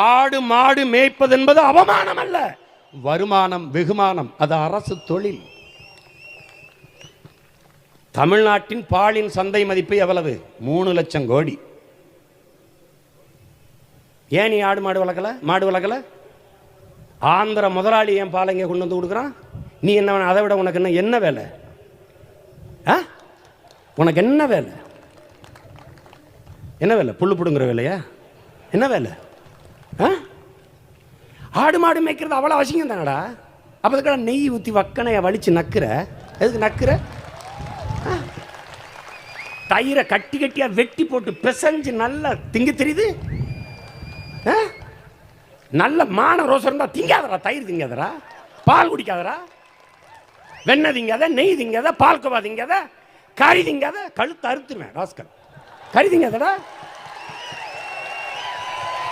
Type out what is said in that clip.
ஆடு மாடு மேய்ப்பது என்பது அவமானம் அல்ல, வருமானம், வெகுமானம். அது அரசு தொழில். தமிழ்நாட்டின் பாலின் சந்தை மதிப்பு எவ்வளவு? 3 லட்சம் கோடி. ஏன் நீ ஆடு மாடு வளர்க்கல, மாடு வளர்க்கல? ஆந்திர முதலாளி ஏன் பாலை இங்கே கொண்டு வந்து கொடுக்குறான்? நீ என்ன, அதை விட உனக்கு என்ன வேலை? உனக்கு என்ன வேலை? என்ன வேலை? புல்லு பிடுங்குற வேலையா? என்ன வேலை? ஆடு மாடு மேய்க்கிறது அவ்வளோ அவசியம் தானடா. அப்போ அதுக்கடா நெய் ஊற்றி வக்கனையை வலிச்சு நக்குற. எதுக்கு நக்குற? தயிரை கட்டி கட்டியாக வெட்டி போட்டு பிசைஞ்சு நல்லா திங்க தெரியுது. நல்ல மான ரோசம் இருந்தால் திங்காதரா, தயிர் திங்காதரா, பால் குடிக்காதரா, வெண்ணெய் திங்காத, நெய் திங்காத, பால்கோவா திங்காத, கறி திங்காத, கழுத்து அறுத்துருவேன் ராஸ்கல். கறி திங்காதடா.